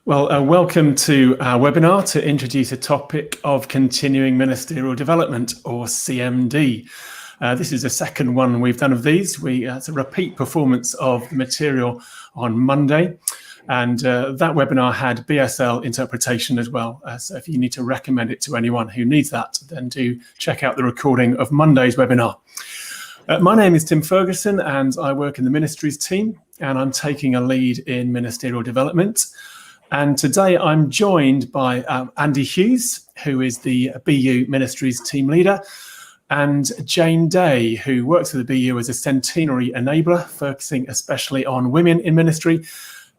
Welcome to our webinar to introduce a topic of continuing ministerial development, or CMD. This is the second one we've done of these. It's a repeat performance of the material on Monday, and that webinar had BSL interpretation as well. So if you need to recommend it to anyone who needs that, then do check out the recording of Monday's webinar. My name is Tim Fergusson, and I work in the Ministries Team, and I'm taking a lead in ministerial development. And today I'm joined by Andy Hughes, who is the BU Ministries team leader, and Jane Day, who works with the BU as a centenary enabler, focusing especially on women in ministry.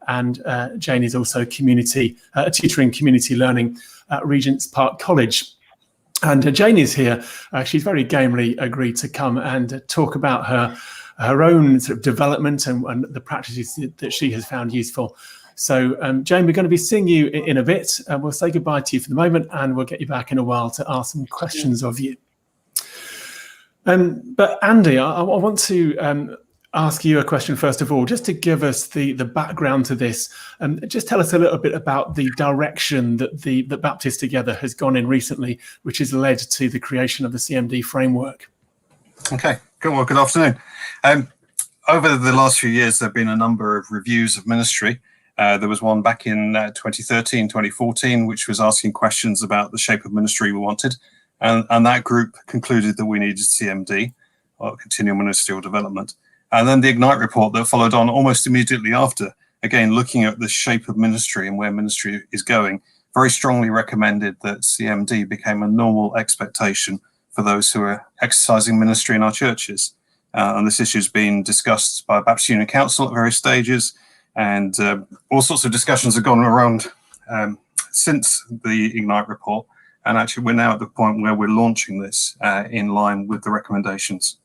And Jane is also tutoring community learning at Regent's Park College. And Jane is here. She's very gamely agreed to come and talk about her own sort of development and the practices that she has found useful. So, Jane, we're going to be seeing you in a bit. We'll say goodbye to you for the moment, and we'll get you back in a while to ask some questions of you. But Andy, I want to ask you a question first of all, just to give us the background to this. Just tell us a little bit about the direction that the Baptist Together has gone in recently, which has led to the creation of the CMD framework. Okay, good afternoon. Over the last few years, there have been a number of reviews of ministry. There was one back in 2013, 2014, which was asking questions about the shape of ministry we wanted. And that group concluded that we needed CMD, or continual ministerial development. And then the Ignite report that followed on almost immediately after, again, looking at the shape of ministry and where ministry is going, very strongly recommended that CMD became a normal expectation for those who are exercising ministry in our churches. And this issue has been discussed by Baptist Union Council at various stages, and all sorts of discussions have gone around since the Ignite report. And actually, we're now at the point where we're launching this in line with the recommendations.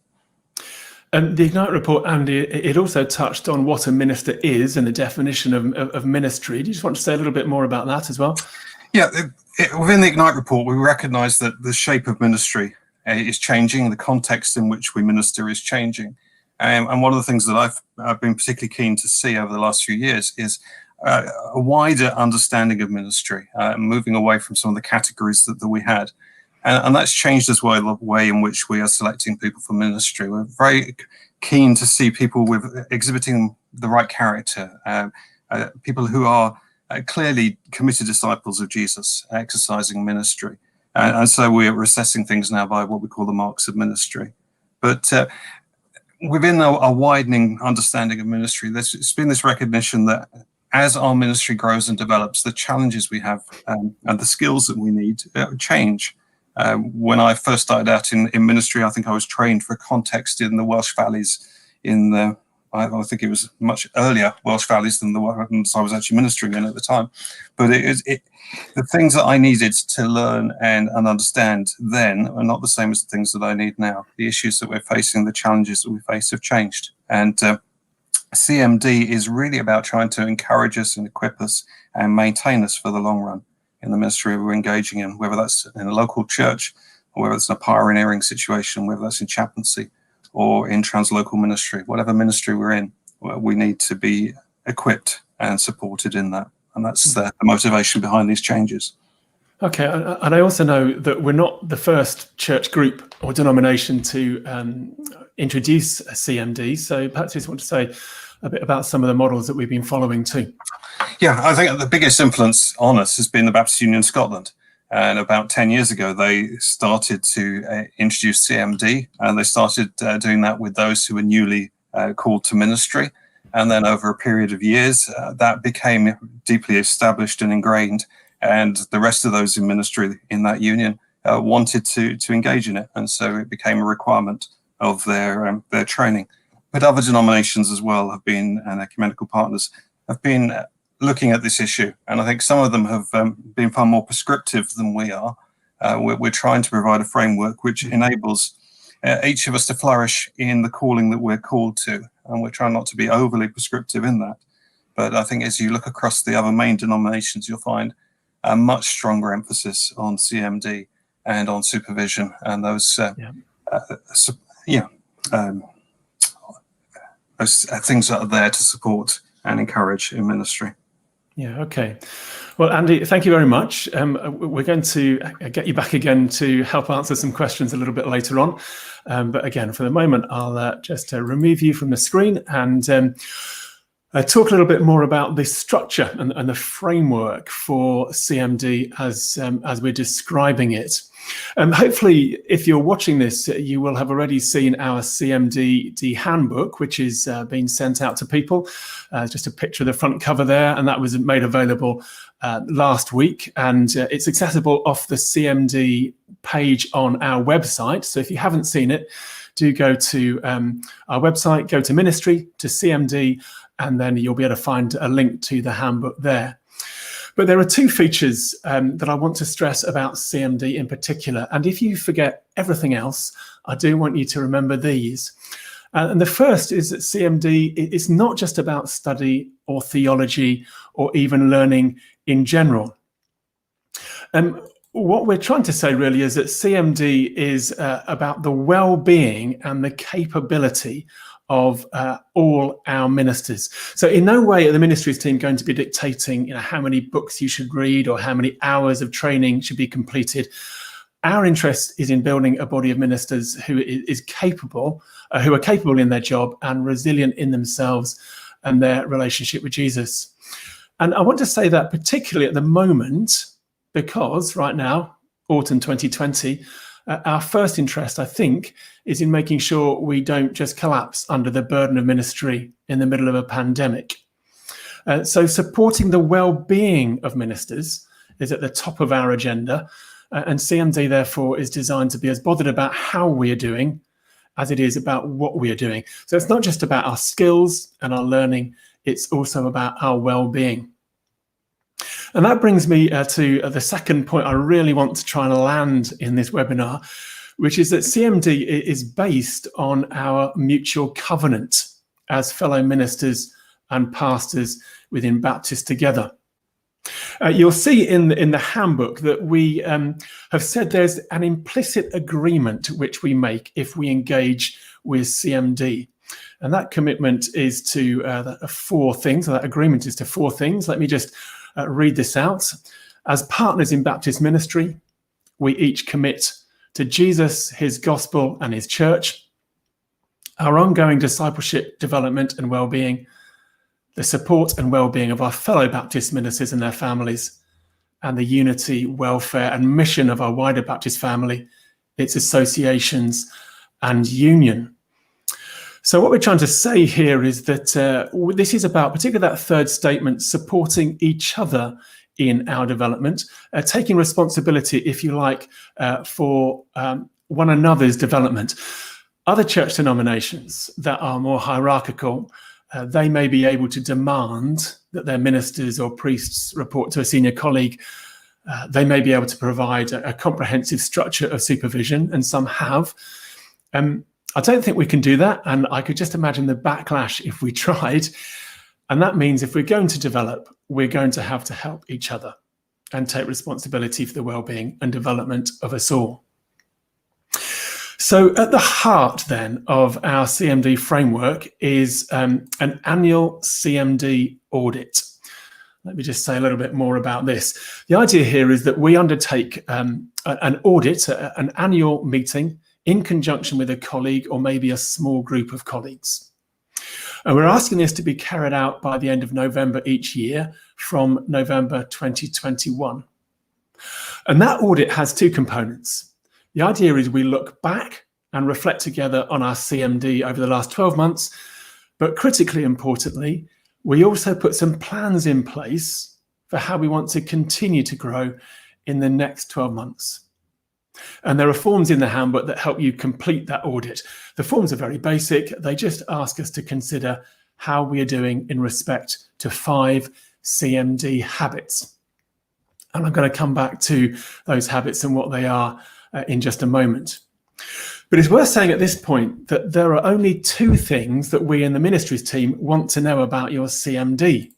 The Ignite report, Andy, it also touched on what a minister is and the definition of ministry. Do you just want to say a little bit more about that as well? Yeah, within the Ignite report, we recognise that the shape of ministry is changing, the context in which we minister is changing. And one of the things that I've been particularly keen to see over the last few years is a wider understanding of ministry, moving away from some of the categories that we had. And that's changed as well the way in which we are selecting people for ministry. We're very keen to see people exhibiting the right character, people who are clearly committed disciples of Jesus, exercising ministry. And so we're assessing things now by what we call the marks of ministry. But within a widening understanding of ministry, there's been this recognition that as our ministry grows and develops, the challenges we have and the skills that we need change. When I first started out in ministry, I think I was trained for a context in the Welsh Valleys I think it was much earlier Welsh Valleys than the ones I was actually ministering in at the time. But the things that I needed to learn and understand then are not the same as the things that I need now. The issues that we're facing, the challenges that we face have changed. And CMD is really about trying to encourage us and equip us and maintain us for the long run in the ministry we're engaging in, whether that's in a local church or whether it's in a pioneering situation, whether that's in chaplaincy or in translocal ministry. Whatever ministry we're in, we need to be equipped and supported in that. And that's the motivation behind these changes. Okay, and I also know that we're not the first church group or denomination to introduce a CMD, so perhaps you just want to say a bit about some of the models that we've been following too. Yeah, I think the biggest influence on us has been the Baptist Union Scotland. And about 10 years ago, they started to introduce CMD, and they started doing that with those who were newly called to ministry. And then over a period of years, that became deeply established and ingrained. And the rest of those in ministry in that union wanted to engage in it. And so it became a requirement of their training. But other denominations as well have been, and ecumenical partners have been looking at this issue. And I think some of them have been far more prescriptive than we are. We're trying to provide a framework which enables each of us to flourish in the calling that we're called to. And we're trying not to be overly prescriptive in that. But I think as you look across the other main denominations, you'll find a much stronger emphasis on CMD and on supervision and those those things that are there to support and encourage in ministry. Yeah, okay. Well, Andy, thank you very much. We're going to get you back again to help answer some questions a little bit later on. But again, for the moment, I'll just remove you from the screen and talk a little bit more about the structure and the framework for CMD as we're describing it. Hopefully, if you're watching this, you will have already seen our CMD handbook, which is being sent out to people. Just a picture of the front cover there, and that was made available last week, and it's accessible off the CMD page on our website. So if you haven't seen it, do go to our website, go to Ministry, to CMD, and then you'll be able to find a link to the handbook there. But there are two features that I want to stress about CMD in particular. And if you forget everything else, I do want you to remember these. And the first is that CMD is not just about study or theology or even learning in general. What we're trying to say really is that CMD is about the well-being and the capability of all our ministers. So in no way are the ministries team going to be dictating, how many books you should read or how many hours of training should be completed. Our interest is in building a body of ministers who is capable, who are capable in their job and resilient in themselves and their relationship with Jesus. And I want to say that particularly at the moment, because right now, autumn 2020, our first interest, I think, is in making sure we don't just collapse under the burden of ministry in the middle of a pandemic. So supporting the well-being of ministers is at the top of our agenda, and CMD, therefore, is designed to be as bothered about how we are doing as it is about what we are doing. So it's not just about our skills and our learning, it's also about our well-being. And that brings me to the second point I really want to try and land in this webinar, which is that CMD is based on our mutual covenant as fellow ministers and pastors within Baptist Together. You'll see in the handbook that we have said there's an implicit agreement which we make if we engage with CMD. And that commitment is to four things. That agreement is to four things. Let me just read this out. As partners in Baptist ministry, we each commit to Jesus, his gospel, and his church, our ongoing discipleship, development, and well-being, the support and well-being of our fellow Baptist ministers and their families, and the unity, welfare, and mission of our wider Baptist family, its associations, and union. So what we're trying to say here is that this is about, particularly that third statement, supporting each other in our development, taking responsibility, if you like, for one another's development. Other church denominations that are more hierarchical, they may be able to demand that their ministers or priests report to a senior colleague. They may be able to provide a comprehensive structure of supervision, and some have. I don't think we can do that, and I could just imagine the backlash if we tried. And that means if we're going to develop, we're going to have to help each other and take responsibility for the well-being and development of us all. So at the heart then of our CMD framework is an annual CMD audit. Let me just say a little bit more about this. The idea here is that we undertake an audit, an annual meeting in conjunction with a colleague or maybe a small group of colleagues. And we're asking this to be carried out by the end of November each year from November 2021. And that audit has two components. The idea is we look back and reflect together on our CMD over the last 12 months, but critically importantly, we also put some plans in place for how we want to continue to grow in the next 12 months. And there are forms in the handbook that help you complete that audit. The forms are very basic. They just ask us to consider how we are doing in respect to 5 CMD habits. And I'm going to come back to those habits and what they are in just a moment. But it's worth saying at this point that there are only 2 things that we in the ministries team want to know about your CMD.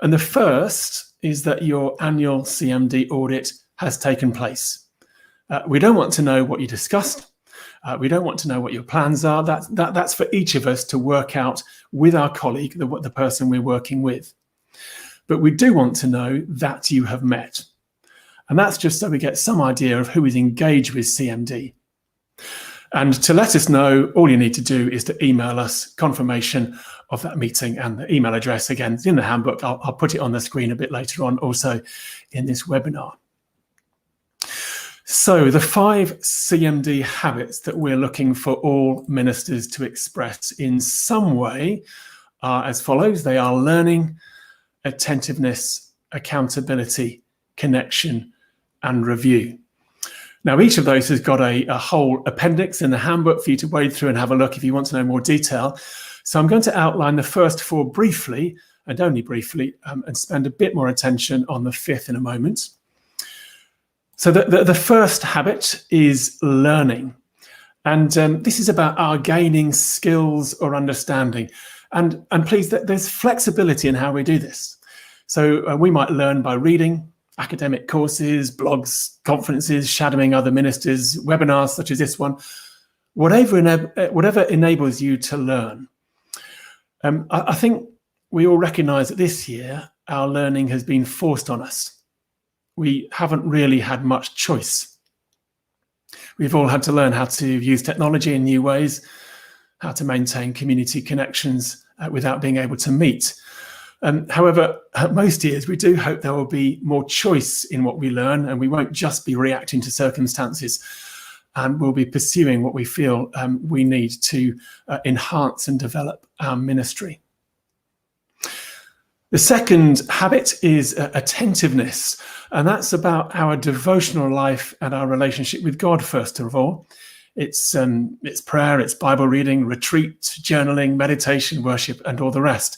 And the first is that your annual CMD audit has taken place. We don't want to know what you discussed. We don't want to know what your plans are. That's for each of us to work out with our colleague, the person we're working with. but we do want to know that you have met. And that's just so we get some idea of who is engaged with CMD. And to let us know, all you need to do is to email us confirmation of that meeting, and the email address, again, is in the handbook. I'll put it on the screen a bit later on, also in this webinar. So the 5 CMD habits that we're looking for all ministers to express in some way are as follows. They are learning, attentiveness, accountability, connection, and review. Now, each of those has got a whole appendix in the handbook for you to wade through and have a look if you want to know more detail. So I'm going to outline the first 4 briefly, and only briefly, and spend a bit more attention on the 5th in a moment. So the first habit is learning. And this is about our gaining skills or understanding. And please, there's flexibility in how we do this. So we might learn by reading, academic courses, blogs, conferences, shadowing other ministers, webinars such as this one, whatever enables you to learn. I think we all recognise that this year our learning has been forced on us. We haven't really had much choice. We've all had to learn how to use technology in new ways, how to maintain community connections without being able to meet. However, most years we do hope there will be more choice in what we learn, and we won't just be reacting to circumstances, and we'll be pursuing what we feel we need to enhance and develop our ministry. The second habit is attentiveness, and that's about our devotional life and our relationship with God, first of all. It's prayer, it's Bible reading, retreat, journaling, meditation, worship, and all the rest.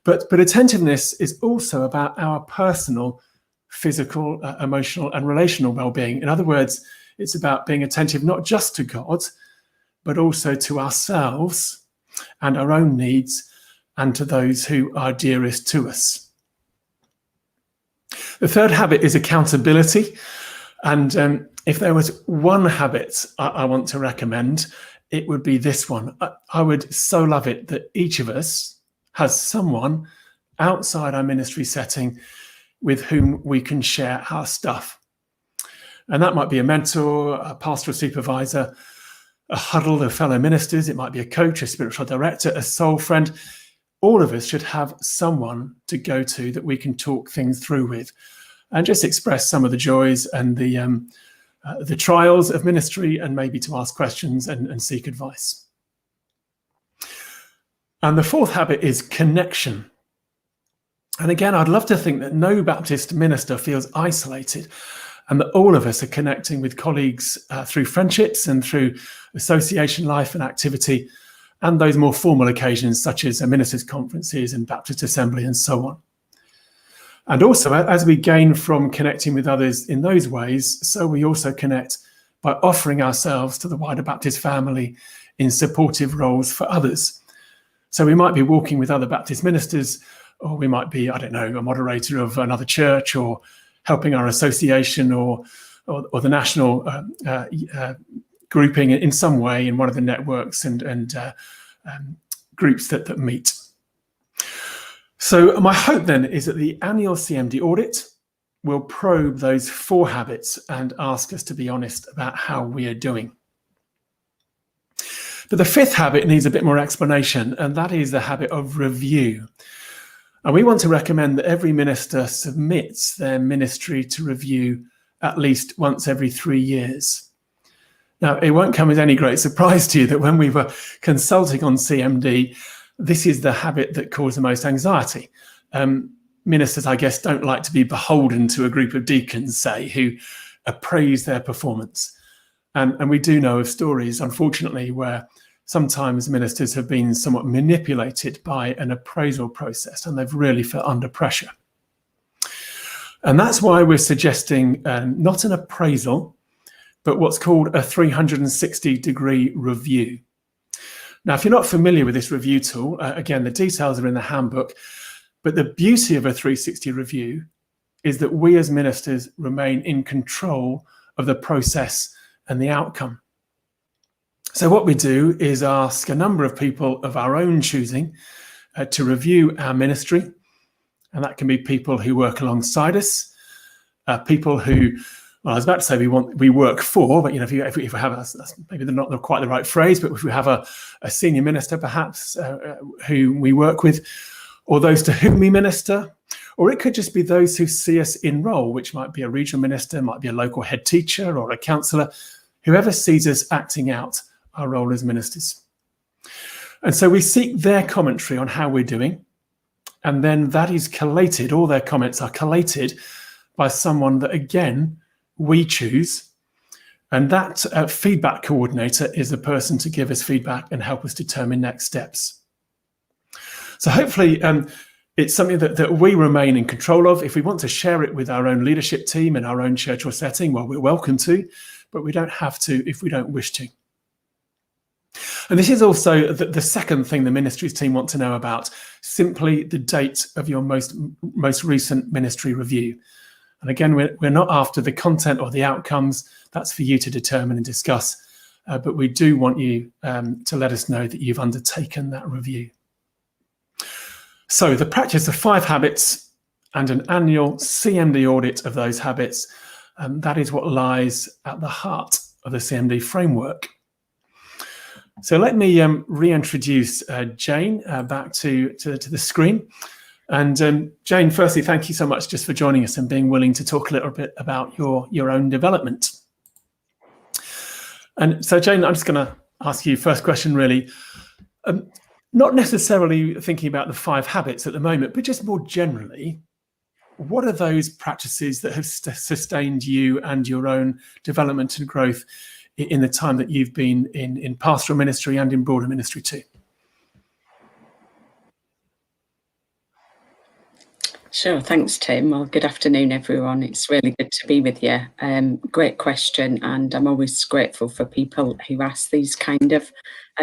But attentiveness is also about our personal, physical, emotional, and relational well-being. In other words, it's about being attentive not just to God, but also to ourselves and our own needs, and to those who are dearest to us. The third habit is accountability. And if there was one habit I want to recommend, it would be this one. I would so love it that each of us has someone outside our ministry setting with whom we can share our stuff. And that might be a mentor, a pastoral supervisor, a huddle of fellow ministers. It might be a coach, a spiritual director, a soul friend. All of us should have someone to go to that we can talk things through with and just express some of the joys and the trials of ministry, and maybe to ask questions and seek advice. And the fourth habit is connection. And again, I'd love to think that no Baptist minister feels isolated, and that all of us are connecting with colleagues through friendships and through association life and activity, and those more formal occasions such as ministers' conferences and Baptist assembly and so on. And also, as we gain from connecting with others in those ways, so we also connect by offering ourselves to the wider Baptist family in supportive roles for others. So we might be walking with other Baptist ministers, or we might be, I don't know, a moderator of another church, or helping our association or the national grouping in some way in one of the networks and groups that meet. So my hope then is that the annual CMD audit will probe those 4 habits and ask us to be honest about how we are doing. But the 5th habit needs a bit more explanation, and that is the habit of review. And we want to recommend that every minister submits their ministry to review at least once every 3 years. Now, it won't come as any great surprise to you that when we were consulting on CMD, this is the habit that caused the most anxiety. Ministers, I guess, don't like to be beholden to a group of deacons, say, who appraise their performance. And we do know of stories, unfortunately, where sometimes ministers have been somewhat manipulated by an appraisal process, and they've really felt under pressure. And that's why we're suggesting not an appraisal, but what's called a 360-degree review. Now, if you're not familiar with this review tool, again, the details are in the handbook, but the beauty of a 360 review is that we as ministers remain in control of the process and the outcome. So what we do is ask a number of people of our own choosing to review our ministry, And that can be people who work alongside us, people who, well, I was about to say we work for, but if we have that's maybe not quite the right phrase, but if we have a senior minister perhaps who we work with, or those to whom we minister, or it could just be those who see us in role, which might be a regional minister, might be a local head teacher or a counsellor, whoever sees us acting out our role as ministers. And so we seek their commentary on how we're doing, and then that is collated, all their comments are collated by someone that, again, we choose. And that feedback coordinator is the person to give us feedback and help us determine next steps. So hopefully it's something that we remain in control of. If we want to share it with our own leadership team in our own church or setting, well, we're welcome to, but we don't have to if we don't wish to. And this is also the second thing the ministries team want to know about, simply the date of your most recent ministry review. And again, we're not after the content or the outcomes. That's for you to determine and discuss. But we do want you to let us know that you've undertaken that review. So the practice of 5 habits and an annual CMD audit of those habits, that is what lies at the heart of the CMD framework. So let me reintroduce Jane back to the screen. And Jane, firstly, thank you so much just for joining us and being willing to talk a little bit about your own development. And so, Jane, I'm just going to ask you first question, really. Not necessarily thinking about the 5 habits at the moment, but just more generally, what are those practices that have sustained you and your own development and growth in the time that you've been in pastoral ministry and in broader ministry too? Sure, thanks, Tim. Well, good afternoon, everyone. It's really good to be with you. Great question, and I'm always grateful for people who ask these kind of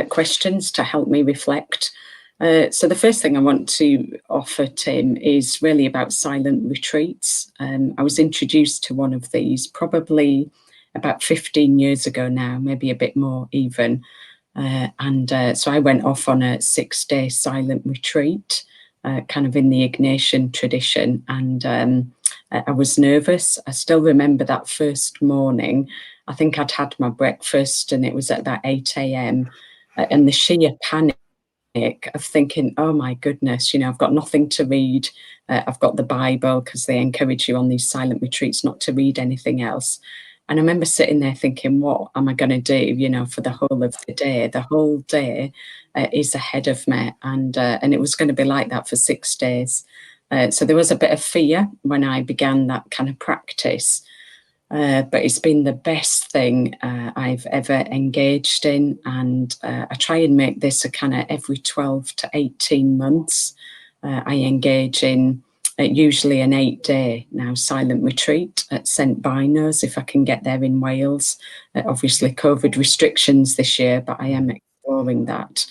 questions to help me reflect. So the first thing I want to offer, Tim, is really about silent retreats. I was introduced to one of these probably about 15 years ago now, maybe a bit more even. So I went off on a 6-day silent retreat, kind of in the Ignatian tradition, and I was nervous. I still remember that first morning. I think I'd had my breakfast and it was at about 8 a.m. And the sheer panic of thinking, oh my goodness, I've got nothing to read. I've got the Bible, because they encourage you on these silent retreats not to read anything else. And I remember sitting there thinking, what am I going to do, for the whole of the day? The whole day is ahead of me. And it was going to be like that for 6 days. So there was a bit of fear when I began that kind of practice. But it's been the best thing I've ever engaged in. And I try and make this a kind of every 12 to 18 months. I engage in usually an 8-day now silent retreat at St Bino's, if I can get there in Wales. Obviously COVID restrictions this year, but I am exploring that.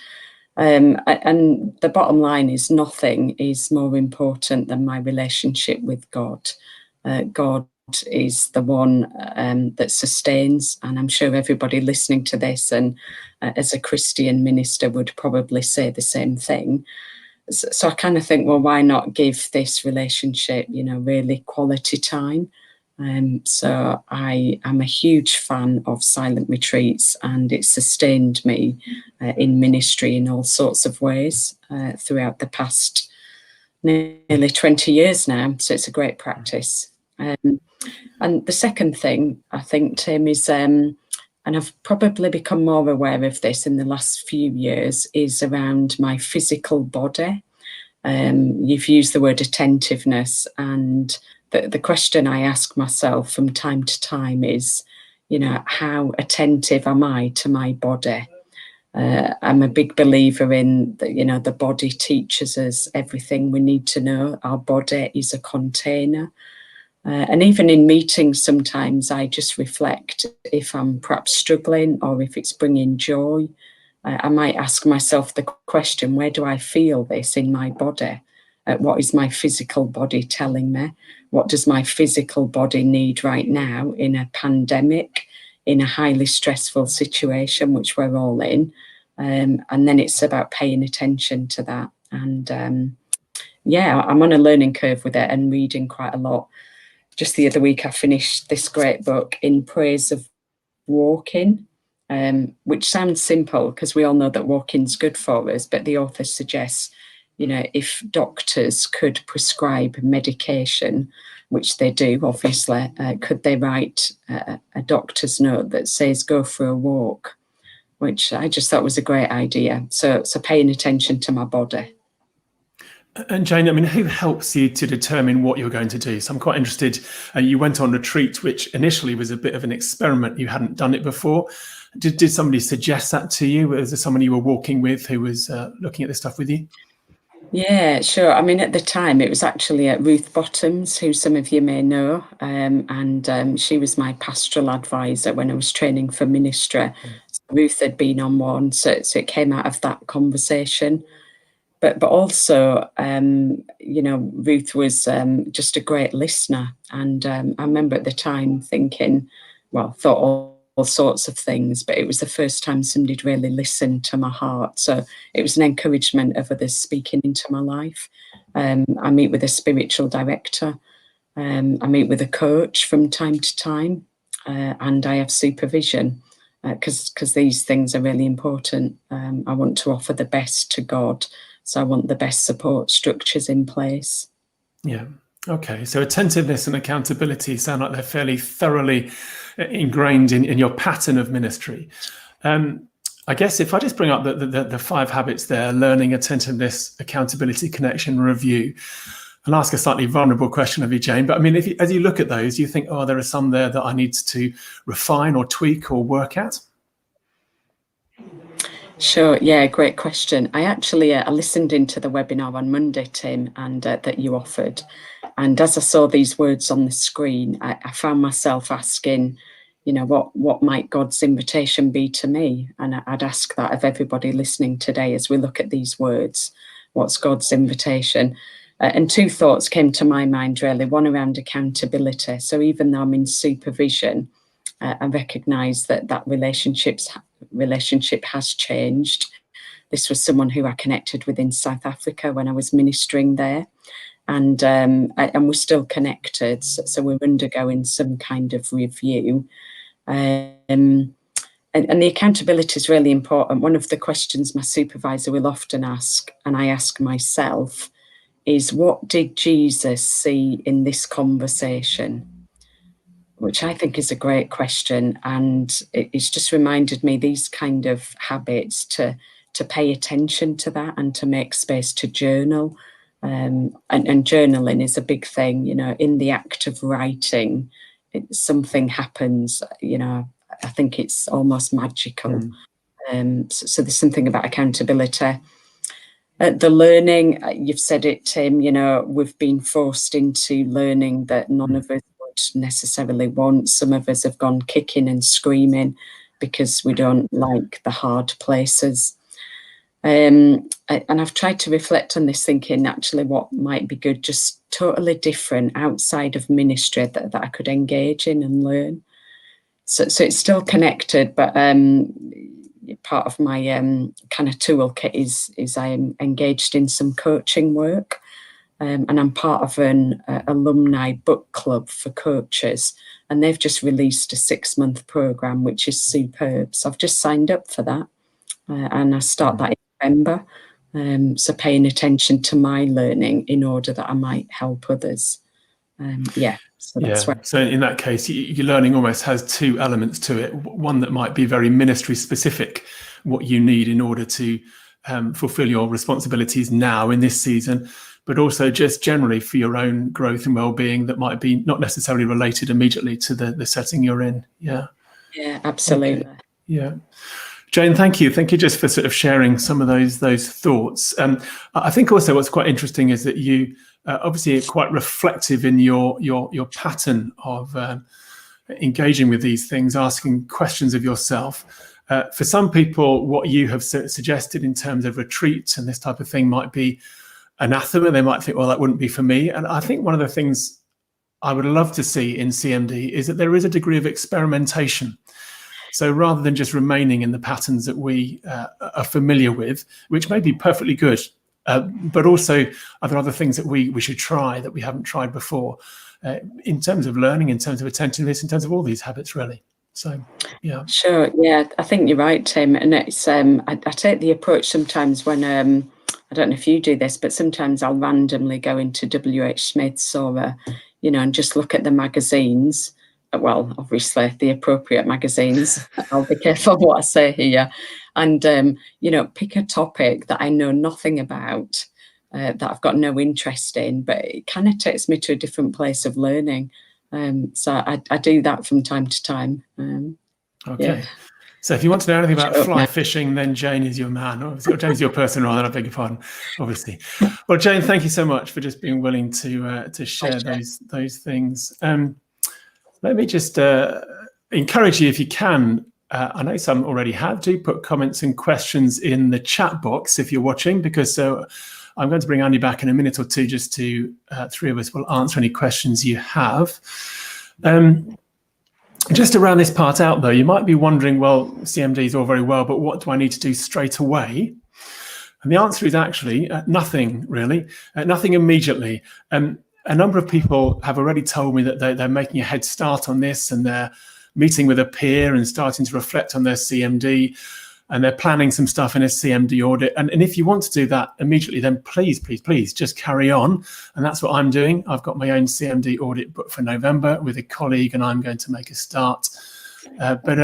And the bottom line is, nothing is more important than my relationship with God. God is the one that sustains, and I'm sure everybody listening to this and as a Christian minister would probably say the same thing. So I kind of think, well, why not give this relationship, really quality time? So I am a huge fan of silent retreats, and it's sustained me in ministry in all sorts of ways throughout the past nearly 20 years now. So it's a great practice. And the second thing, I think, Tim, is, and I've probably become more aware of this in the last few years, is around my physical body. You've used the word attentiveness, and the question I ask myself from time to time is, how attentive am I to my body? I'm a big believer in that, the body teaches us everything we need to know. Our body is a container. And even in meetings, sometimes I just reflect if I'm perhaps struggling or if it's bringing joy. I might ask myself the question, where do I feel this in my body? What is my physical body telling me? What does my physical body need right now in a pandemic, in a highly stressful situation, which we're all in? And then it's about paying attention to that and yeah, I'm on a learning curve with it and reading quite a lot. Just the other week, I finished this great book, In Praise of Walking, which sounds simple because we all know that walking's good for us, but the author suggests, if doctors could prescribe medication, which they do, obviously, could they write a doctor's note that says go for a walk, which I just thought was a great idea. So paying attention to my body. And Jane, I mean, who helps you to determine what you're going to do? So I'm quite interested. You went on retreat, which initially was a bit of an experiment. You hadn't done it before. Did somebody suggest that to you? Was there someone you were walking with who was looking at this stuff with you? Yeah, sure. I mean, at the time, it was actually Ruth Bottoms, who some of you may know, and she was my pastoral advisor when I was training for ministry. So Ruth had been on one, so it came out of that conversation. But also, Ruth was just a great listener. And I remember at the time thinking, thought all sorts of things, but it was the first time somebody'd really listened to my heart. So it was an encouragement of others speaking into my life. I meet with a spiritual director. I meet with a coach from time to time, and I have supervision because these things are really important. I want to offer the best to God. So I want the best support structures in place. Yeah. Okay. So attentiveness and accountability sound like they're fairly thoroughly ingrained in your pattern of ministry. I guess if I just bring up the 5 habits there: learning, attentiveness, accountability, connection, review, and ask a slightly vulnerable question of you, Jane. But I mean, as you look at those, you think, oh, there are some there that I need to refine or tweak or work at? Sure. Yeah, great question. I actually I listened into the webinar on Monday, Tim, and that you offered. And as I saw these words on the screen, I found myself asking, what might God's invitation be to me? And I'd ask that of everybody listening today as we look at these words. What's God's invitation? And 2 thoughts came to my mind, really. One around accountability. So even though I'm in supervision, I recognise that relationship has changed. This was someone who I connected with in South Africa when I was ministering there, and we're still connected. So we're undergoing some kind of review, and the accountability is really important. One of the questions my supervisor will often ask, and I ask myself, is what did Jesus see in this conversation? Which I think is a great question, and it's just reminded me these kind of habits to pay attention to that and to make space to journal. And journaling is a big thing, in the act of writing, something happens, I think it's almost magical. So there's something about accountability. The learning, you've said it, Tim, we've been forced into learning that none of us necessarily want. Some of us have gone kicking and screaming because we don't like the hard places. And I've tried to reflect on this, thinking actually what might be good, just totally different outside of ministry that I could engage in and learn. So it's still connected, but part of my kind of toolkit is I am engaged in some coaching work. And I'm part of an alumni book club for coaches, and they've just released a 6-month program, which is superb. So I've just signed up for that, and I start that in November. So paying attention to my learning in order that I might help others. So that's right. So in that case, your learning almost has 2 elements to it. One that might be very ministry specific, what you need in order to fulfill your responsibilities now in this season, but also just generally for your own growth and well-being that might be not necessarily related immediately to the setting you're in. Yeah, absolutely. Okay. Yeah. Jane, thank you. Thank you just for sort of sharing some of those thoughts. I think also what's quite interesting is that you obviously are quite reflective in your pattern of engaging with these things, asking questions of yourself. For some people, what you have suggested in terms of retreats and this type of thing might be anathema. They might think, well, that wouldn't be for me. And I think one of the things I would love to see in CMD is that there is a degree of experimentation. So rather than just remaining in the patterns that we are familiar with, which may be perfectly good, but also are there other things that we should try that we haven't tried before, in terms of learning, in terms of attentiveness, in terms of all these habits, really. So, yeah. Sure. Yeah, I think you're right, Tim. And it's I take the approach sometimes when I don't know if you do this, but sometimes I'll randomly go into WH Smith's or and just look at the magazines. Well, obviously the appropriate magazines. I'll be careful what I say here, and pick a topic that I know nothing about, that I've got no interest in, but it kind of takes me to a different place of learning. So I do that from time to time. Okay. Yeah. So if you want to know anything about fly fishing, then Jane is your man, or Jane is your person, rather. I beg your pardon, obviously. Well, Jane, thank you so much for just being willing to share those things. Let me just encourage you, if you can. I know some already have. Do put comments and questions in the chat box if you're watching, because I'm going to bring Andy back in a minute or two, just to three of us will answer any questions you have. Just to round this part out, though, you might be wondering, well, CMD is all very well, but what do I need to do straight away? And the answer is actually nothing, really, nothing immediately. A number of people have already told me that they're making a head start on this, and they're meeting with a peer and starting to reflect on their CMD, and they're planning some stuff in a CMD audit. And if you want to do that immediately, then please just carry on. And that's what I'm doing. I've got my own CMD audit booked for November with a colleague, and I'm going to make a start. But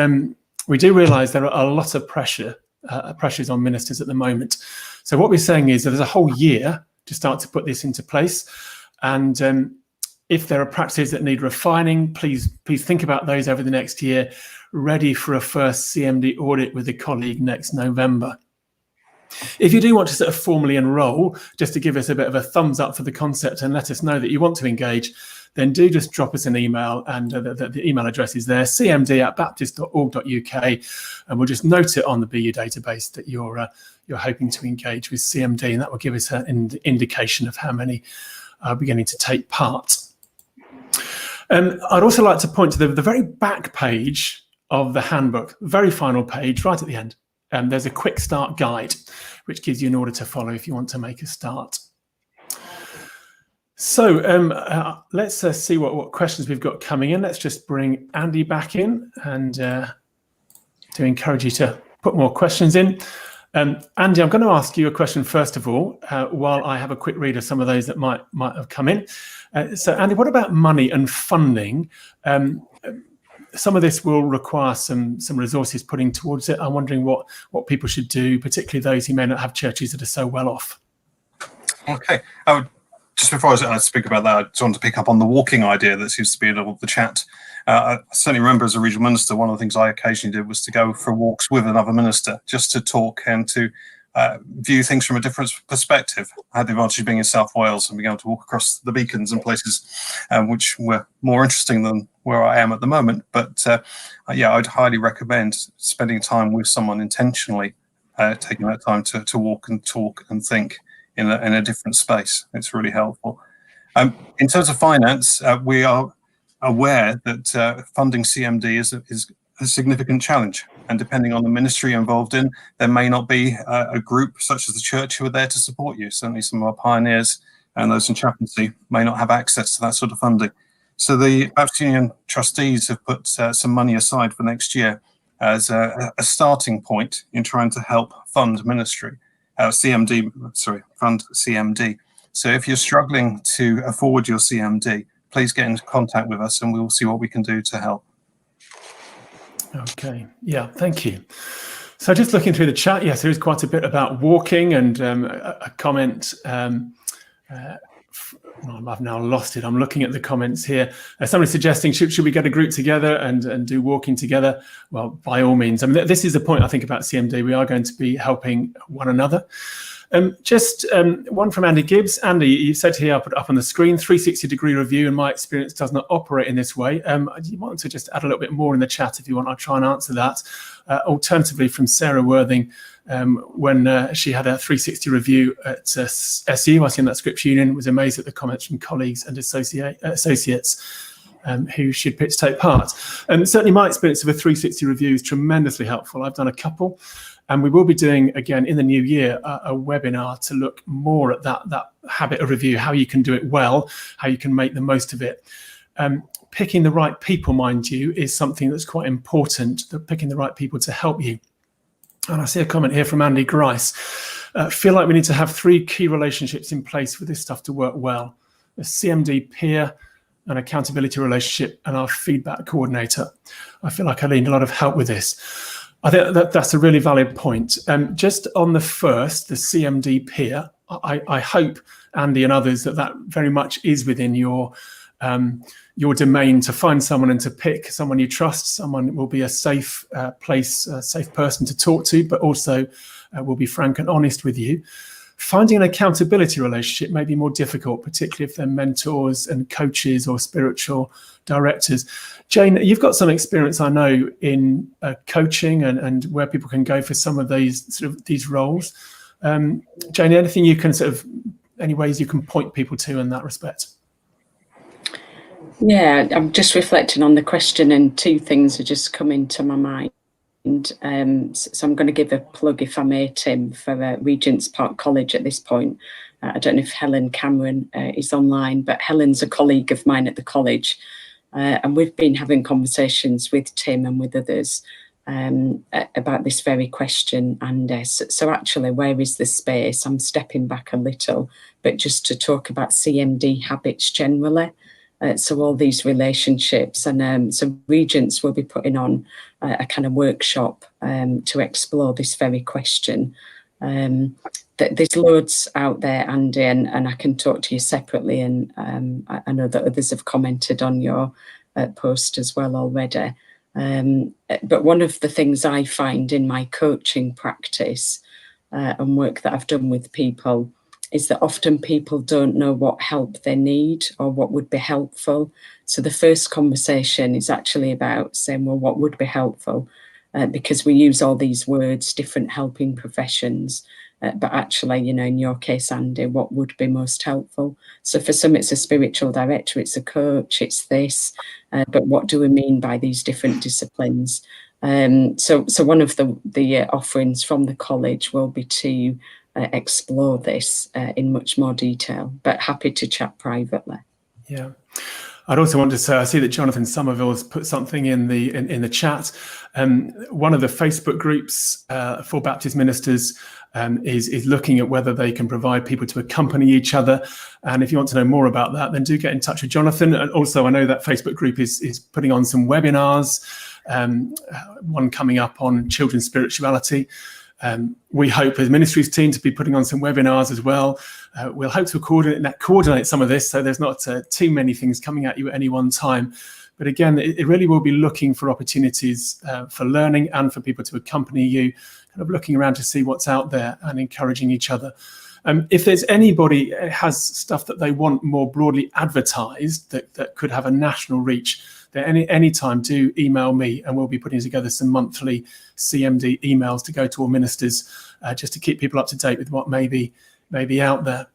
we do realise there are a lot of pressures on ministers at the moment. So what we're saying is that there's a whole year to start to put this into place. And if there are practices that need refining, please think about those over the next year, ready for a first CMD audit with a colleague next November. If you do want to sort of formally enroll, just to give us a bit of a thumbs up for the concept and let us know that you want to engage, then do just drop us an email, and the email address is there, cmd@baptist.org.uk, and we'll just note it on the BU database that you're hoping to engage with CMD, and that will give us an indication of how many are beginning to take part. I'd also like to point to the very back page of the handbook, very final page, right at the end. There's a quick start guide, which gives you an order to follow if you want to make a start. So let's see what questions we've got coming in. Let's just bring Andy back in, and to encourage you to put more questions in. Andy, I'm going to ask you a question first of all, while I have a quick read of some of those that might have come in. So Andy, what about money and funding? Some of this will require some resources putting towards it. I'm wondering what people should do, particularly those who may not have churches that are so well off. Okay. Just before I speak about that, I just want to pick up on the walking idea that seems to be in all the chat. I certainly remember as a regional minister, one of the things I occasionally did was to go for walks with another minister, just to talk and to view things from a different perspective. I had the advantage of being in South Wales and being able to walk across the beacons and places which were more interesting than where I am at the moment. But yeah, I'd highly recommend spending time with someone intentionally, taking that time to walk and talk and think in a different space. It's really helpful. In terms of finance, we are aware that funding CMD is a significant challenge, and depending on the ministry involved in, there may not be a group such as the church who are there to support you. Certainly some of our pioneers and those in chaplaincy may not have access to that sort of funding. So the Baptist Union trustees have put some money aside for next year as a starting point in trying to help fund ministry. Fund CMD. So if you're struggling to afford your CMD, please get in contact with us and we will see what we can do to help. Okay, yeah, thank you. So just looking through the chat, yes, there is quite a bit about walking, and a comment. I've now lost it. I'm looking at the comments here. Somebody suggesting, should we get a group together and do walking together? Well, by all means. I mean, this is the point I think about CMD. We are going to be helping one another. Just one from Andy Gibbs. Andy, you said here, I'll put it up on the screen, 360-degree review, in my experience, does not operate in this way. You want to just add a little bit more in the chat if you want. I'll try and answer that. Alternatively, from Sarah Worthing, when she had a 360 review at SU, I was in that Scripture Union, was amazed at the comments from colleagues and associates who should pitch take part. Certainly my experience of a 360 review is tremendously helpful. I've done a couple. And we will be doing, again, in the new year, a webinar to look more at that habit of review, how you can do it well, how you can make the most of it. Picking the right people, mind you, is something that's quite important, that picking the right people to help you. And I see a comment here from Andy Grice. Feel like we need to have 3 key relationships in place for this stuff to work well. A CMD peer, an accountability relationship, and our feedback coordinator. I feel like I need a lot of help with this. I think that's a really valid point. Just on the first, the CMD peer, I hope, Andy and others, that very much is within your domain, to find someone and to pick someone you trust, someone will be a safe place, a safe person to talk to, but also will be frank and honest with you. Finding an accountability relationship may be more difficult, particularly if they're mentors and coaches or spiritual directors. Jane, you've got some experience, I know, in coaching and where people can go for some of these roles. Jane, anything you can any ways you can point people to in that respect? Yeah, I'm just reflecting on the question, and 2 things are just coming to my mind. So I'm going to give a plug, if I may, Tim, for Regent's Park College at this point. I don't know if Helen Cameron is online, but Helen's a colleague of mine at the college. And we've been having conversations with Tim and with others about this very question. And so actually, where is the space? I'm stepping back a little, but just to talk about CMD habits generally. So all these relationships, and so Regents will be putting on a kind of workshop to explore this very question. There's loads out there, Andy, and I can talk to you separately, and I know that others have commented on your post as well already. But one of the things I find in my coaching practice and work that I've done with people is that often people don't know what help they need or what would be helpful. So the first conversation is actually about saying, well, what would be helpful? Because we use all these words, different helping professions, but actually, in your case, Andy, what would be most helpful? So for some, it's a spiritual director, it's a coach, it's this, but what do we mean by these different disciplines? So one of the offerings from the college will be to explore this in much more detail, but happy to chat privately. Yeah. I'd also want to say, I see that Jonathan Somerville has put something in the chat. One of the Facebook groups for Baptist ministers is looking at whether they can provide people to accompany each other. And if you want to know more about that, then do get in touch with Jonathan. And also, I know that Facebook group is putting on some webinars, one coming up on children's spirituality. We hope as Ministries Team to be putting on some webinars as well. We'll hope to coordinate some of this, so there's not too many things coming at you at any one time. But again, it really will be looking for opportunities for learning and for people to accompany you, kind of looking around to see what's out there and encouraging each other. If there's anybody who has stuff that they want more broadly advertised that could have a national reach, then any time do email me, and we'll be putting together some monthly CMD emails to go to all ministers, just to keep people up to date with what may be out there.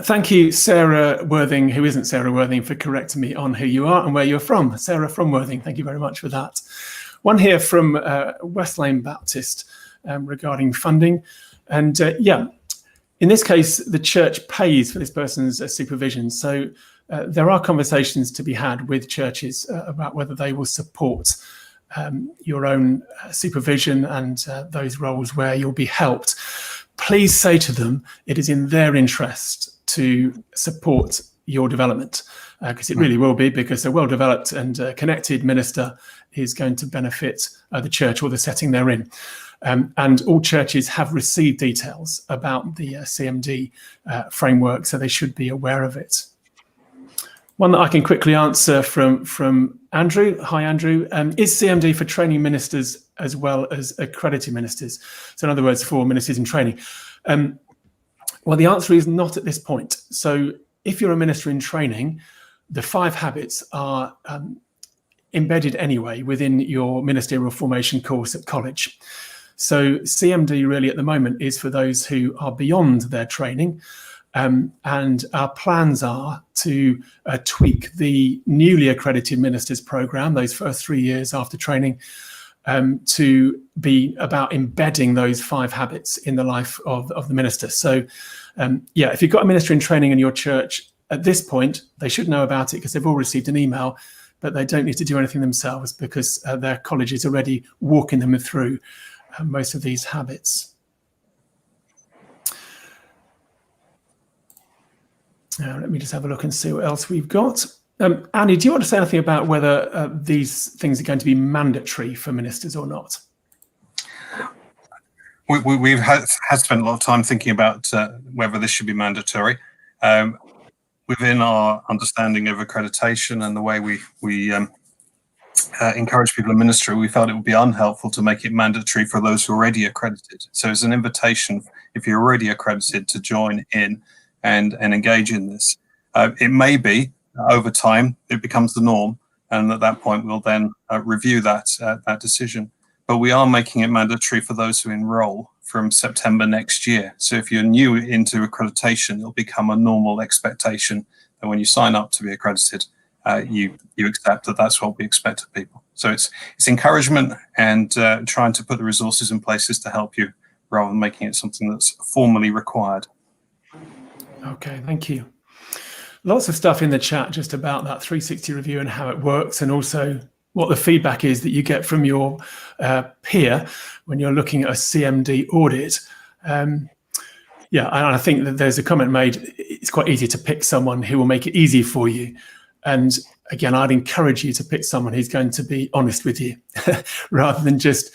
Thank you, Sarah Worthing, who isn't Sarah Worthing, for correcting me on who you are and where you're from. Sarah from Worthing, thank you very much for that. One here from West Lane Baptist regarding funding. And in this case, the church pays for this person's supervision. So there are conversations to be had with churches about whether they will support your own supervision and those roles where you'll be helped. Please say to them it is in their interest to support your development, because it really will be, because a well-developed and connected minister is going to benefit the church or the setting they're in. And all churches have received details about the CMD framework, so they should be aware of it. One that I can quickly answer from Andrew. Hi, Andrew. Is CMD for training ministers as well as accredited ministers? So in other words, for ministers in training. Well, the answer is not at this point. So if you're a minister in training, the 5 habits are embedded anyway within your ministerial formation course at college. So CMD really at the moment is for those who are beyond their training. And our plans are to tweak the newly accredited ministers program, those first 3 years after training, to be about embedding those 5 habits in the life of the minister. So if you've got a minister in training in your church, at this point, they should know about it because they've all received an email, but they don't need to do anything themselves because their college is already walking them through most of these habits. Let me just have a look and see what else we've got. Annie, do you want to say anything about whether these things are going to be mandatory for ministers or not? We've spent a lot of time thinking about whether this should be mandatory. Within our understanding of accreditation and the way we encourage people in ministry, we felt it would be unhelpful to make it mandatory for those who are already accredited. So it's an invitation, if you're already accredited, to join in and engage in this. It may be over time it becomes the norm, and at that point we'll then review that decision. But we are making it mandatory for those who enroll from September next year. So if you're new into accreditation, it'll become a normal expectation that when you sign up to be accredited, you accept that that's what we expect of people. So it's encouragement and trying to put the resources in places to help you rather than making it something that's formally required. Okay, thank you. Lots of stuff in the chat just about that 360 review and how it works, and also what the feedback is that you get from your peer when you're looking at a CMD audit. And I think that there's a comment made, it's quite easy to pick someone who will make it easy for you. And again, I'd encourage you to pick someone who's going to be honest with you rather than just,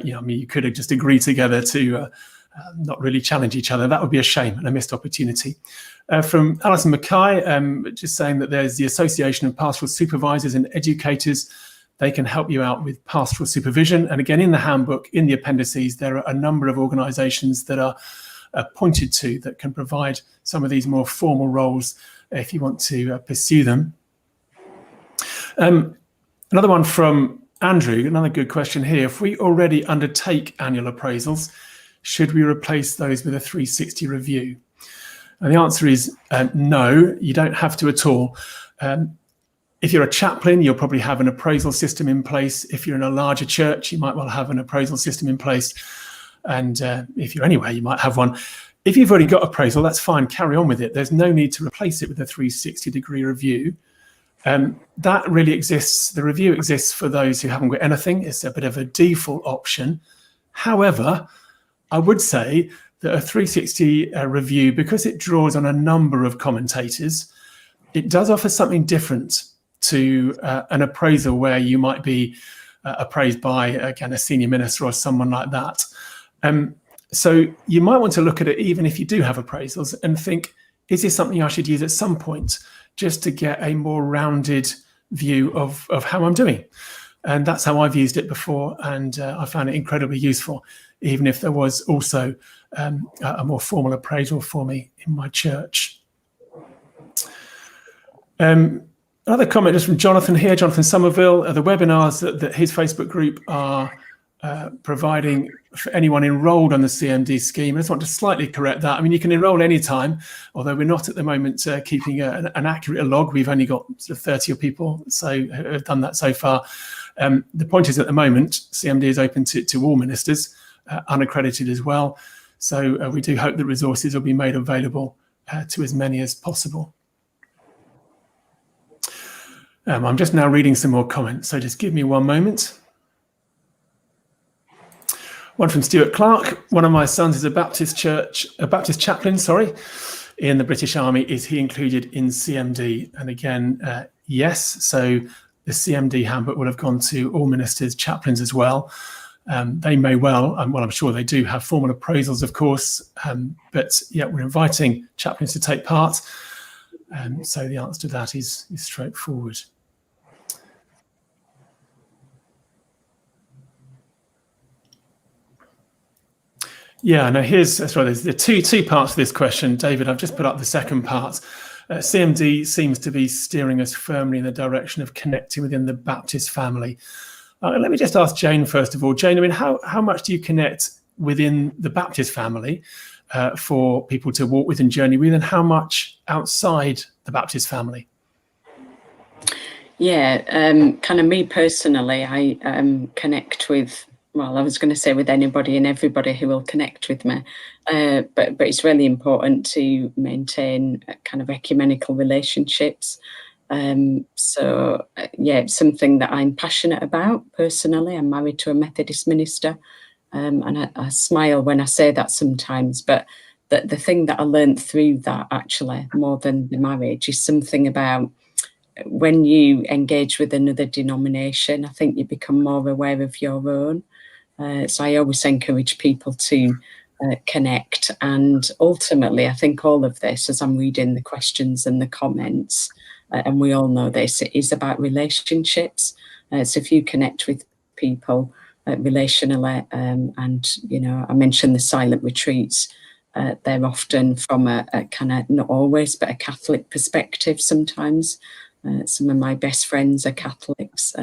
you could have just agreed together to not really challenge each other. That would be a shame and a missed opportunity. From Alison Mackay, just saying that there's the Association of Pastoral Supervisors and Educators. They can help you out with pastoral supervision. And again, in the handbook, in the appendices, there are a number of organisations that are pointed to that can provide some of these more formal roles if you want to pursue them. Another one from Andrew, another good question here. If we already undertake annual appraisals, should we replace those with a 360 review? And the answer is no, you don't have to at all. If you're a chaplain, you'll probably have an appraisal system in place. If you're in a larger church, you might well have an appraisal system in place. And if you're anywhere, you might have one. If you've already got appraisal, that's fine, carry on with it. There's no need to replace it with a 360-degree review. That really exists, the review exists for those who haven't got anything. It's a bit of a default option. However, I would say that a 360 review, because it draws on a number of commentators, it does offer something different to an appraisal where you might be appraised by, again, a senior minister or someone like that. So you might want to look at it even if you do have appraisals and think, is this something I should use at some point just to get a more rounded view of how I'm doing? And that's how I've used it before, and I found it incredibly useful, even if there was also a more formal appraisal for me in my church. Another comment is from Jonathan here, Jonathan Somerville. The webinars that his Facebook group are providing for anyone enrolled on the CMD scheme. I just want to slightly correct that. I mean, you can enroll anytime, although we're not at the moment keeping an accurate log. We've only got sort of 30 people so have done that so far. The point is, at the moment, CMD is open to all ministers, unaccredited as well. So we do hope that resources will be made available to as many as possible. I'm just now reading some more comments, so just give me one moment. One from Stuart Clark. One of my sons is a Baptist chaplain, in the British Army. Is he included in CMD? And again, yes. So the CMD handbook will have gone to all ministers, chaplains as well. They may well, well, I'm sure they do have formal appraisals, of course. But yeah, we're inviting chaplains to take part. So the answer to that is straightforward. Yeah, no, there's the two parts to this question. David, I've just put up the second part. CMD seems to be steering us firmly in the direction of connecting within the Baptist family. Let me just ask Jane, first of all. Jane, I mean, how much do you connect within the Baptist family for people to walk with and journey with, and how much outside the Baptist family? Yeah, kind of me personally, I connect with, well, I was going to say with anybody and everybody who will connect with me, but it's really important to maintain kind of ecumenical relationships. So yeah, it's something that I'm passionate about personally. I'm married to a Methodist minister, and I smile when I say that sometimes, but the thing that I learned through that, actually, more than the marriage, is something about when you engage with another denomination, I think you become more aware of your own. So I always encourage people to connect. And ultimately, I think all of this, as I'm reading the questions and the comments, and we all know this, it is about relationships. So if you connect with people relationally, and, you know, I mentioned the silent retreats, they're often from a kind of, not always, but a Catholic perspective sometimes. Some of my best friends are Catholics.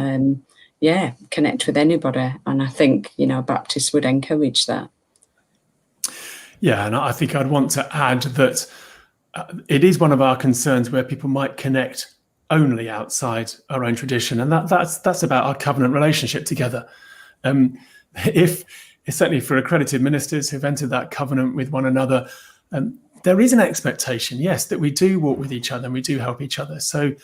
Yeah, connect with anybody. And I think, you know, Baptists would encourage that. Yeah, and I think I'd want to add that it is one of our concerns where people might connect only outside our own tradition, and that's about our covenant relationship together. If certainly for accredited ministers who've entered that covenant with one another, there is an expectation, yes, that we do walk with each other and we do help each other. So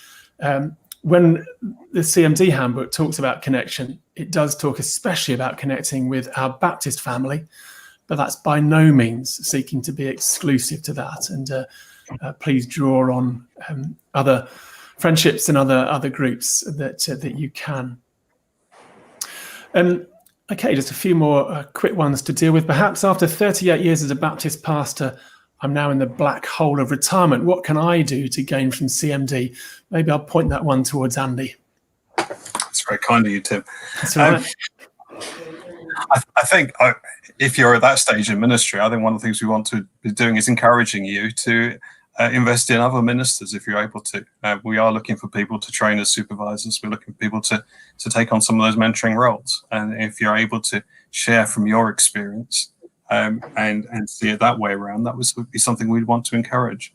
when the CMD handbook talks about connection, it does talk especially about connecting with our Baptist family, but that's by no means seeking to be exclusive to that. And please draw on other friendships and other groups that you can. Okay, just a few more quick ones to deal with. Perhaps after 38 years as a Baptist pastor, I'm now in the black hole of retirement. What can I do to gain from CMD? Maybe I'll point that one towards Andy. That's very kind of you, Tim. That's all right. I think if you're at that stage in ministry, I think one of the things we want to be doing is encouraging you to invest in other ministers if you're able to. We are looking for people to train as supervisors. We're looking for people to take on some of those mentoring roles. And if you're able to share from your experience and see it that way around, that would be something we'd want to encourage.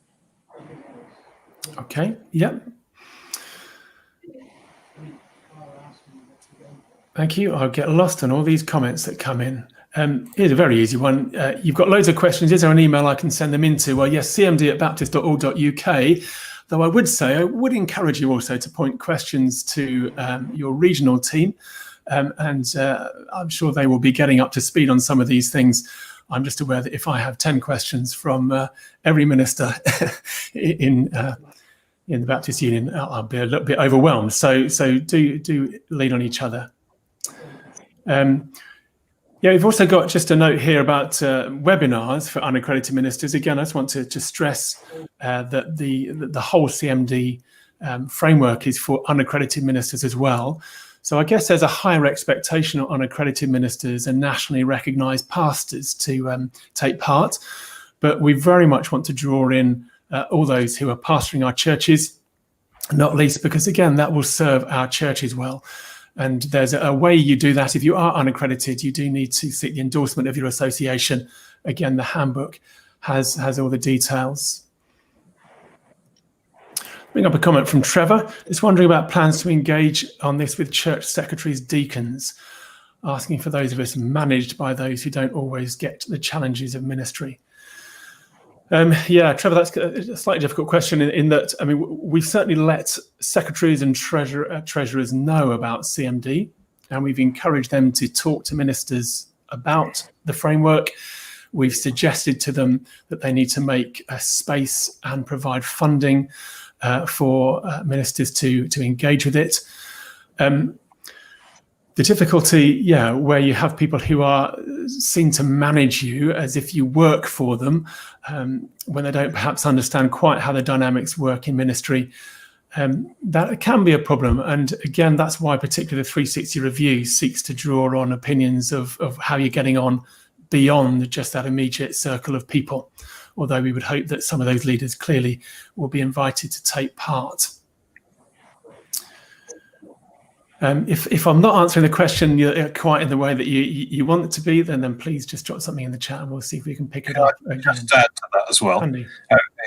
Okay, yeah. Thank you. I'll get lost in all these comments that come in. Here's a very easy one. You've got loads of questions. Is there an email I can send them into? Well, yes, cmd@baptist.org.uk. Though I would say, I would encourage you also to point questions to your regional team. And I'm sure they will be getting up to speed on some of these things. I'm just aware that if I have 10 questions from every minister in the Baptist Union, I'll be a little bit overwhelmed. So do lean on each other. Yeah, we've also got just a note here about webinars for unaccredited ministers. Again, I just want to stress that the whole CMD framework is for unaccredited ministers as well. So I guess there's a higher expectation on accredited ministers and nationally recognised pastors to take part. But we very much want to draw in all those who are pastoring our churches, not least because, again, that will serve our churches well. And there's a way you do that. If you are unaccredited, you do need to seek the endorsement of your association. Again, the handbook has all the details. Bring up a comment from Trevor. Just wondering about plans to engage on this with church secretaries, deacons, asking for those of us managed by those who don't always get the challenges of ministry. Yeah, Trevor, that's a slightly difficult question in that, I mean, we've certainly let secretaries and treasurers know about CMD, and we've encouraged them to talk to ministers about the framework. We've suggested to them that they need to make a space and provide funding for ministers to engage with it. The difficulty, yeah, where you have people who are seen to manage you as if you work for them, when they don't perhaps understand quite how the dynamics work in ministry, that can be a problem. And again, that's why particularly the 360 review seeks to draw on opinions of how you're getting on beyond just that immediate circle of people. Although we would hope that some of those leaders clearly will be invited to take part. If I'm not answering the question quite in the way that you want it to be, then please just drop something in the chat and we'll see if we can pick it up again. Just add to that as well.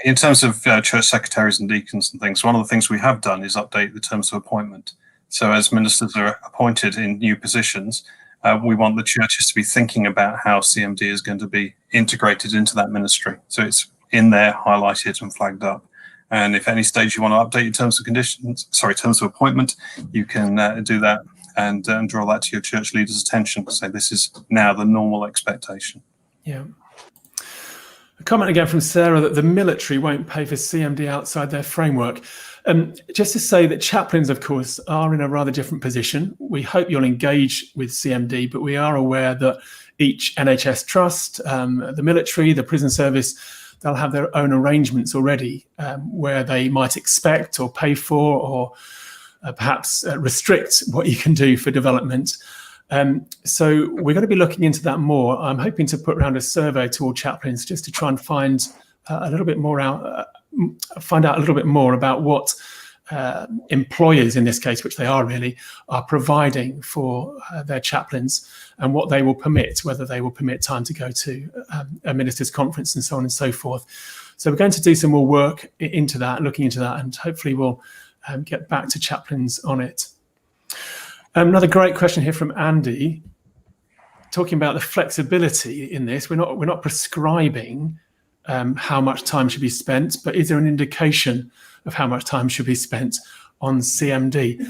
In terms of church secretaries and deacons and things, one of the things we have done is update the terms of appointment. So as ministers are appointed in new positions, we want the churches to be thinking about how CMD is going to be integrated into that ministry. So it's in there, highlighted and flagged up. And if any stage you want to update your terms of appointment, you can do that and draw that to your church leaders' attention. So this is now the normal expectation. Yeah. A comment again from Sarah that the military won't pay for CMD outside their framework. Just to say that chaplains, of course, are in a rather different position. We hope you'll engage with CMD, but we are aware that each NHS trust, the military, the prison service, they'll have their own arrangements already where they might expect or pay for or perhaps restrict what you can do for development. So we're going to be looking into that more. I'm hoping to put around a survey to all chaplains just to try and find a little bit more out, find out a little bit more about what employers, in this case, which they are really, are providing for their chaplains and what they will permit, whether they will permit time to go to a minister's conference and so on and so forth. So we're going to do some more work into that, looking into that, and hopefully we'll get back to chaplains on it. Another great question here from Andy, talking about the flexibility in this. We're not prescribing how much time should be spent, but is there an indication of how much time should be spent on CMD?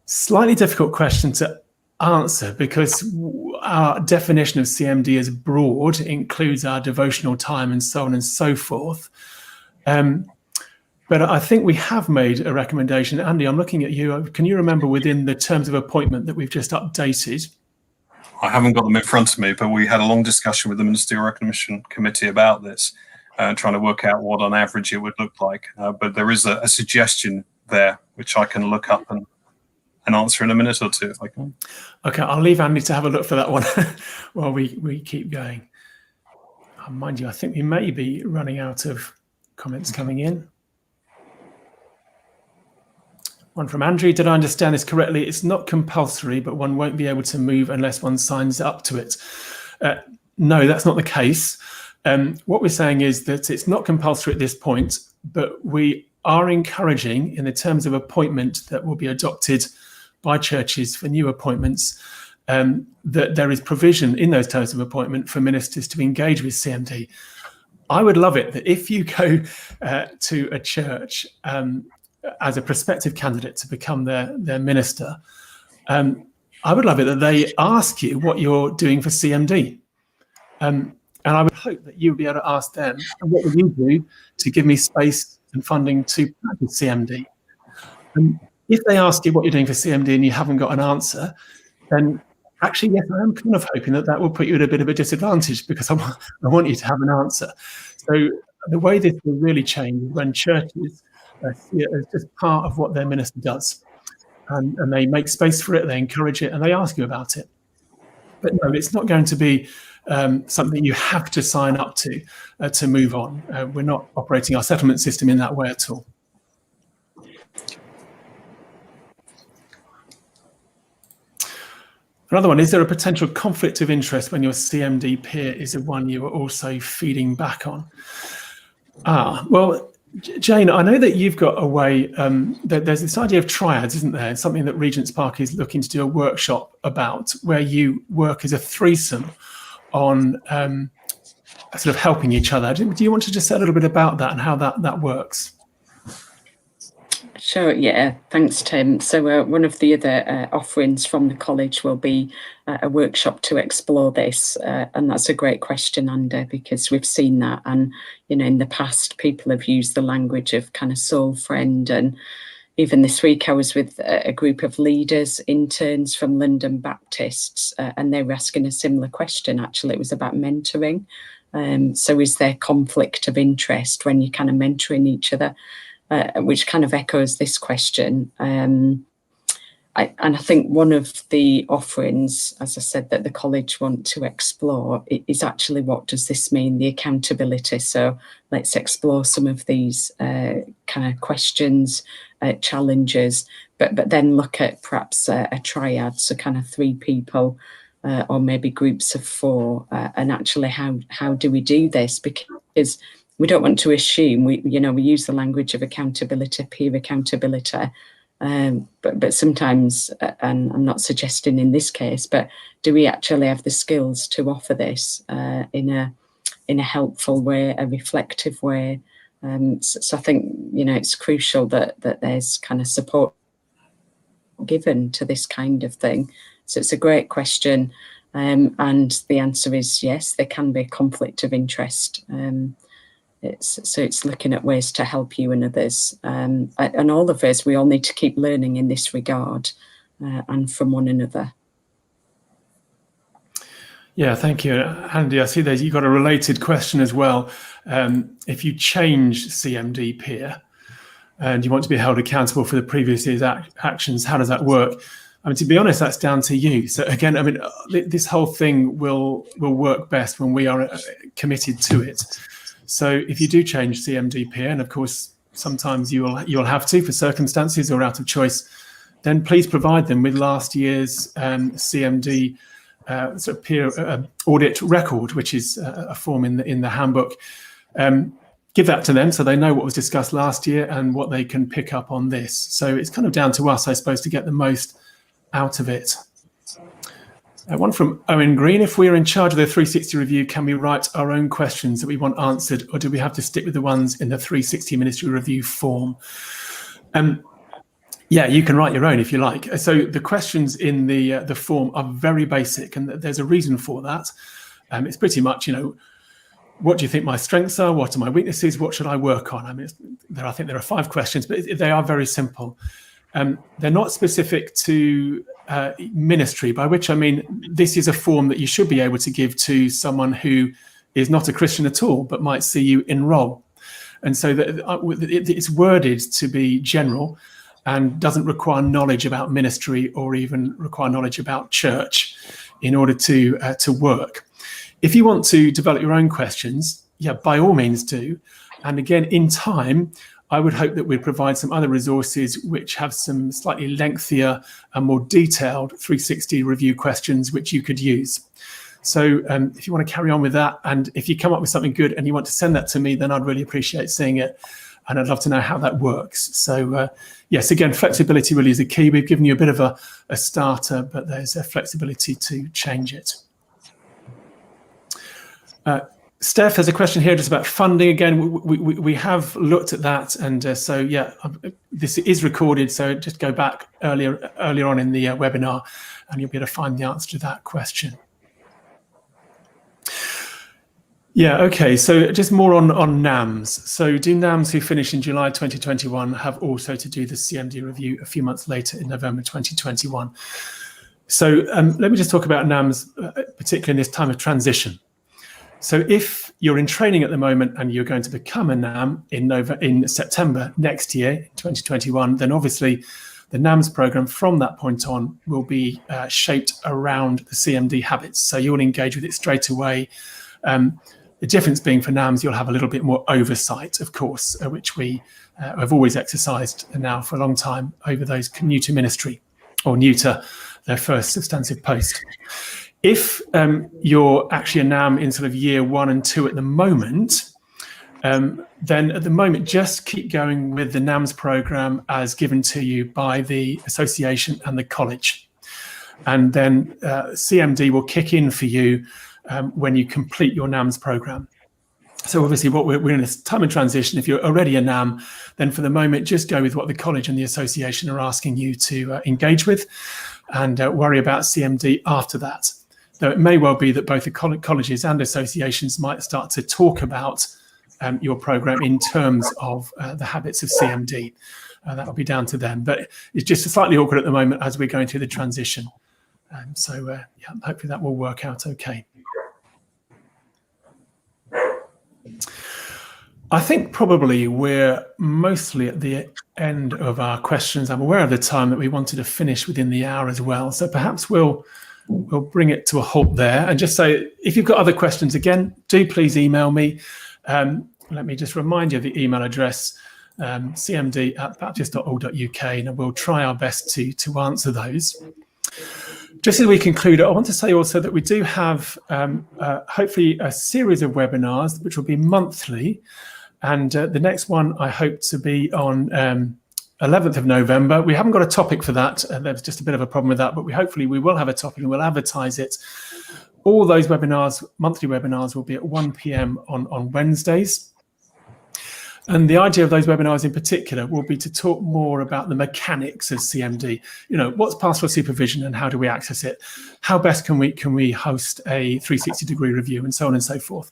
Slightly difficult question to answer because our definition of CMD is broad, includes our devotional time and so on and so forth. But I think we have made a recommendation. Andy, I'm looking at you. Can you remember within the terms of appointment that we've just updated? I haven't got them in front of me, but we had a long discussion with the Ministerial Recognition Committee about this, trying to work out what on average it would look like. But there is a suggestion there, which I can look up and answer in a minute or two if I can. Okay, I'll leave Andy to have a look for that one while we keep going. Mind you, I think we may be running out of comments coming in. One from Andrew, did I understand this correctly? It's not compulsory, but one won't be able to move unless one signs up to it. No, that's not the case. What we're saying is that it's not compulsory at this point, but we are encouraging in the terms of appointment that will be adopted by churches for new appointments, that there is provision in those terms of appointment for ministers to engage with CMD. I would love it that if you go to a church as a prospective candidate to become their minister, I would love it that they ask you what you're doing for CMD. And I would hope that you'll be able to ask them, and what will you do to give me space and funding to practice CMD? If they ask you what you're doing for CMD and you haven't got an answer, then actually, yes, I am kind of hoping that will put you at a bit of a disadvantage because I want you to have an answer. So the way this will really change is when churches see it as just part of what their minister does. And they make space for it, they encourage it, and they ask you about it. But no, it's not going to be something you have to sign up to move on. We're not operating our settlement system in that way at all. Another one, is there a potential conflict of interest when your CMD peer is the one you are also feeding back on? Well, Jane, I know that you've got a way, that there's this idea of triads, isn't there? It's something that Regent's Park is looking to do a workshop about, where you work as a threesome on sort of helping each other. Do you want to just say a little bit about that and how that works? Sure, yeah, thanks, Tim. So one of the other offerings from the college will be a workshop to explore this. And that's a great question, Andy, because we've seen that. And, you know, in the past, people have used the language of kind of soul friend. And even this week, I was with a group of leaders, interns from London Baptists, and they were asking a similar question. Actually, it was about mentoring. So is there conflict of interest when you're kind of mentoring each other? Which kind of echoes this question. And I think one of the offerings, as I said, that the college want to explore is actually, what does this mean, the accountability? So let's explore some of these kind of questions, challenges, but then look at perhaps a triad, so kind of 3 people or maybe groups of 4, and actually how do we do this? Because we don't want to assume. We use the language of accountability, peer accountability, but sometimes, and I'm not suggesting in this case, but do we actually have the skills to offer this in a helpful way, a reflective way? So I think it's crucial that there's kind of support given to this kind of thing. So it's a great question, and the answer is yes, there can be conflict of interest. It's looking at ways to help you and others, and all of us, we all need to keep learning in this regard, and from one another. Yeah, thank you, Andy. I see that you've got a related question as well. If you change CMD peer and you want to be held accountable for the previous year's actions, how does that work? I mean, to be honest, that's down to you. So again, I mean, this whole thing will work best when we are committed to it. So if you do change CMD peer, and of course, sometimes you'll have to for circumstances or out of choice, then please provide them with last year's CMD sort of peer audit record, which is a form in the handbook. Give that to them so they know what was discussed last year and what they can pick up on this. So it's kind of down to us, I suppose, to get the most out of it. One from Owen Green: if we're in charge of the 360 review, can we write our own questions that we want answered, or do we have to stick with the ones in the 360 ministry review form? Yeah, you can write your own if you like. So the questions in the form are very basic, and there's a reason for that. It's pretty much, what do you think my strengths are? What are my weaknesses? What should I work on? I mean, I think there are 5 questions, but they are very simple. They're not specific to ministry, by which I mean this is a form that you should be able to give to someone who is not a Christian at all, but might see you enroll. And so it's worded to be general and doesn't require knowledge about ministry or even require knowledge about church in order to work. If you want to develop your own questions, yeah, by all means do. And again, in time, I would hope that we'd provide some other resources which have some slightly lengthier and more detailed 360 review questions which you could use. So if you want to carry on with that, and if you come up with something good and you want to send that to me, then I'd really appreciate seeing it. And I'd love to know how that works. So yes, again, flexibility really is the key. We've given you a bit of a starter, but there's a flexibility to change it. Steph has a question here just about funding. Again, we have looked at that, and so yeah, this is recorded. So just go back earlier on in the webinar, and you'll be able to find the answer to that question. Yeah, okay, so just more on NAMs. So do NAMs who finish in July 2021 have also to do the CMD review a few months later in November 2021? So let me just talk about NAMs, particularly in this time of transition. So if you're in training at the moment and you're going to become a NAM in September next year, 2021, then obviously the NAMs program from that point on will be shaped around the CMD habits. So you'll engage with it straight away. The difference being for NAMs, you'll have a little bit more oversight, of course, which we have always exercised now for a long time over those new to ministry or new to their first substantive post. If you're actually a NAM in sort of year 1 and 2 at the moment, then at the moment, just keep going with the NAMs program as given to you by the association and the college. And then CMD will kick in for you when you complete your NAMs program. So obviously we're in this time of transition. If you're already a NAM, then for the moment, just go with what the college and the association are asking you to engage with, and worry about CMD after that. Though it may well be that both the colleges and associations might start to talk about your program in terms of the habits of CMD. That will be down to them. But it's just slightly awkward at the moment as we're going through the transition. So yeah, hopefully that will work out okay. I think probably we're mostly at the end of our questions. I'm aware of the time that we wanted to finish within the hour as well. So perhaps we'll bring it to a halt there and just say, if you've got other questions, again, do please email me. Let me just remind you of the email address, cmd@baptist.org.uk, and we'll try our best to answer those. Just as we conclude, I want to say also that we do have hopefully a series of webinars which will be monthly, and the next one I hope to be on 11th of November. We haven't got a topic for that, there's just a bit of a problem with that, but hopefully we will have a topic and we'll advertise it. All those webinars, monthly webinars, will be at 1 p.m. on Wednesdays. And the idea of those webinars in particular will be to talk more about the mechanics of CMD. You know, what's pastoral supervision and how do we access it? How best can we host a 360-degree review, and so on and so forth.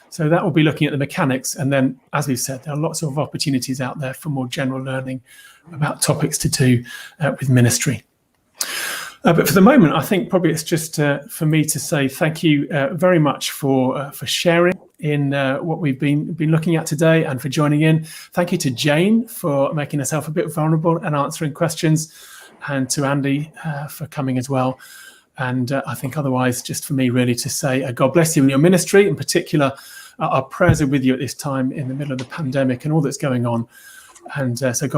So that will be looking at the mechanics. And then, as we've said, there are lots of opportunities out there for more general learning about topics to do with ministry. But for the moment, I think probably it's just for me to say thank you very much for sharing in what we've been looking at today, and for joining in. Thank you to Jane for making herself a bit vulnerable and answering questions, and to Andy for coming as well. And I think otherwise, just for me really to say God bless you in your ministry. In particular, our prayers are with you at this time in the middle of the pandemic and all that's going on. And so God